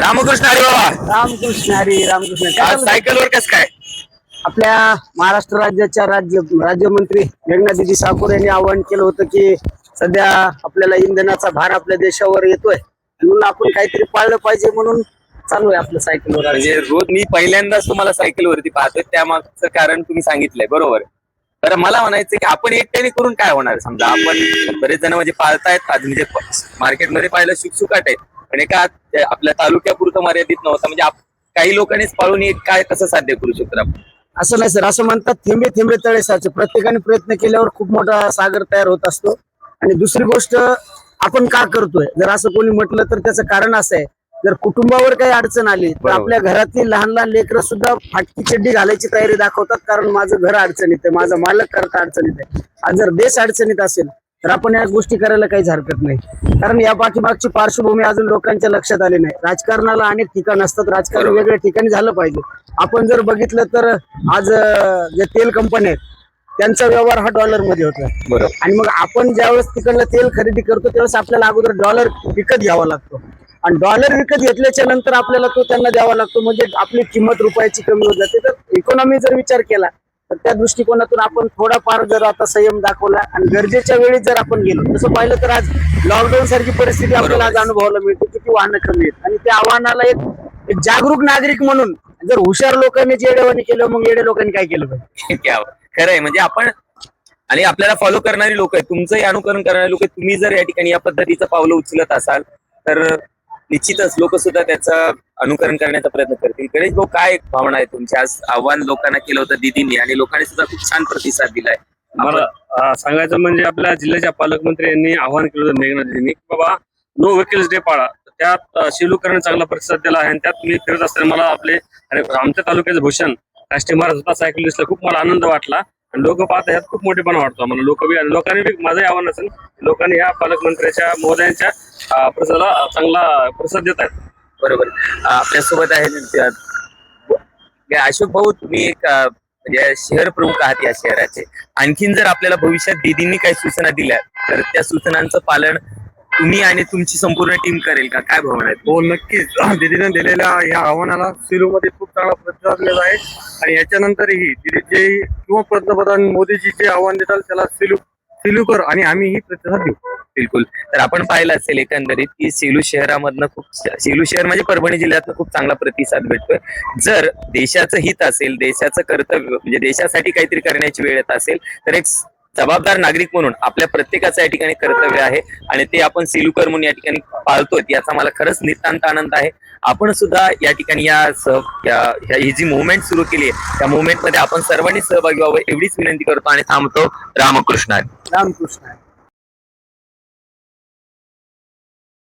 रामकृष्ण हरी बाबा. रामकृष्ण हरी रामकृष्ण. आज सायकलवर कस काय? आपल्या महाराष्ट्र राज्याच्या राज्यमंत्री मेघनादिदी ठाकूर यांनी आवाहन केलं होतं की सध्या आपल्याला इंधनाचा भार आपल्या देशावर येतोय म्हणून आपण काहीतरी पाळलं पाहिजे म्हणून चालू आहे आपलं सायकलवर. म्हणजे रोज मी पहिल्यांदाच तुम्हाला सायकलवरती पाहतोय, त्यामागचं कारण तुम्ही सांगितलंय बरोबर. तर मला म्हणायचं की आपण एकट्याने करून काय होणार. समजा आपण बरेच जण म्हणजे पाळतायत, आज म्हणजे मार्केटमध्ये पाहिलं शुकशुकाट आहे, पण एका आपल्या तालुक्यापुरतं मर्यादित नव्हतं. म्हणजे काही लोकांनीच पाळून एक काय कसं साध्य करू शकतो आपण. असं नाही सर, असं म्हणतात थेंबे थेंबे तळे साचे. प्रत्येकाने प्रयत्न केल्यावर खूप मोठा सागर तयार होत असतो. आणि दुसरी गोष्ट आपण का करतोय जर असं कोणी म्हटलं तर त्याचं कारण असं आहे, जर कुटुंबावर काही अडचण आली तर आपल्या घरातील लहान लहान लेकरं सुद्धा फाटकी चड्डी घालायची तयारी दाखवतात, कारण माझं घर अडचणीत आहे, माझा मालक करता अडचणीत आहे. आज जर देश अडचणीत असेल तर आपण या गोष्टी करायला काहीच हरकत नाही, कारण या पाठीमागची पार्श्वभूमी अजून लोकांच्या लक्षात आली नाही. राजकारणाला अनेक ठिकाण असतात, राजकारण वेगळ्या ठिकाणी झालं पाहिजे. आपण जर बघितलं तर आज जे तेल कंपन्या आहेत त्यांचा व्यवहार हा डॉलर मध्ये होता. बरोबर. आणि मग आपण ज्यावेळेस तिकडलं तेल खरेदी करतो त्यावेळेस आपल्याला अगोदर डॉलर विकत घ्यावा लागतो, आणि डॉलर विकत घेतल्याच्या नंतर आपल्याला तो त्यांना द्यावा लागतो, म्हणजे आपली किंमत रुपयाची कमी होत जाते. तर इकॉनॉमी जर विचार केला तर त्या दृष्टिकोनातून आपण थोडाफार जर आता संयम दाखवला आणि गरजेच्या वेळी जर आपण गेलो, तसं पाहिलं तर आज लॉकडाऊन सारखी परिस्थिती आपल्याला आज अनुभवायला मिळते, किती वाहनं कमी आहेत. आणि त्या आव्हानाला एक जागरूक नागरिक म्हणून जर हुशार लोकांनी येडेवाणी केलं, मग येडे लोकांनी काय केलं पाहिजे. खरंय. म्हणजे आपण आणि आपल्याला फॉलो करणारी लोक आहेत, तुमचंही अनुकरण करणारे लोक आहेत. तुम्ही जर या ठिकाणी या पद्धतीचं पावलं उचलत असाल तर निश्चितच लोक सुद्धा त्याचं अनुकरण करण्याचा प्रयत्न करतील. गणेश भाऊ, काय भावना आहे तुमची? आज आव्हान लोकांना केलं होतं दीदींनी आणि लोकांनी सुद्धा खूप छान प्रतिसाद दिलाय. मला सांगायचं म्हणजे आपल्या जिल्ह्याच्या पालकमंत्री यांनी आवाहन केलं होतं मेघनादिदींनी की बाबा नो व्हेकल्स डे पाळा. त्यात शिलूकरांनी चांगला प्रतिसाद दिला आहे आणि त्यात तुम्ही फिरत असताना मला आमच्या तालुक्याचं भूषण राष्ट्रीय महाराज होता सायकलिस्टला खूप मला आनंद वाटला. आणि लोक पाहता यात खूप मोठेपणा वाटतो आम्हाला. लोकांनी माझंही आव्हान असेल, लोकांनी या पालकमंत्र्याच्या महोदयांच्या प्रतिसादाला चांगला प्रतिसाद देत आहेत. बरोबर. आपल्यासोबत आहे अशोक भाऊ, तुम्ही एक म्हणजे शहर प्रमुख आहात या शहराचे. आणखीन जर आपल्याला भविष्यात दीदींनी काही सूचना दिल्या तर त्या सूचनांचं पालन तुम्ही आणि तुमची संपूर्ण टीम करेल का? काय भावना आहेत? हो, नक्कीच. दीदीने दिलेल्या या आव्हानाला सेलू मध्ये खूप चांगला प्रतिसाद दिलेला आहे. आणि याच्यानंतरही दीदी किंवा पंतप्रधान मोदीजी जे आव्हान देतात त्याला सेलू कर आणि आम्हीही प्रतिसाद देऊ. बिलकुल. तर आपण पाहिलं असेल एकंदरीत की सेलू शहरामधनं सेलू शहर म्हणजे परभणी जिल्ह्यातनं खूप चांगला प्रतिसाद भेटतोय. जर देशाचं हित असेल, देशाचं कर्तव्य म्हणजे देशासाठी काहीतरी करण्याची वेळ येत असेल तर एक जबाबदार नागरिक म्हणून आपल्या प्रत्येकाचं या ठिकाणी कर्तव्य आहे आणि ते आपण सेलूकर म्हणून या ठिकाणी पाळतोय, याचा मला खरंच नितांत आनंद आहे. आपण सुद्धा या ठिकाणी ही जी मुवमेंट सुरू केली आहे त्या मुवमेंट मध्ये आपण सर्वांनी सहभागी व्हावं एवढीच विनंती करतो आणि थांबतो. रामकृष्ण. रामकृष्ण.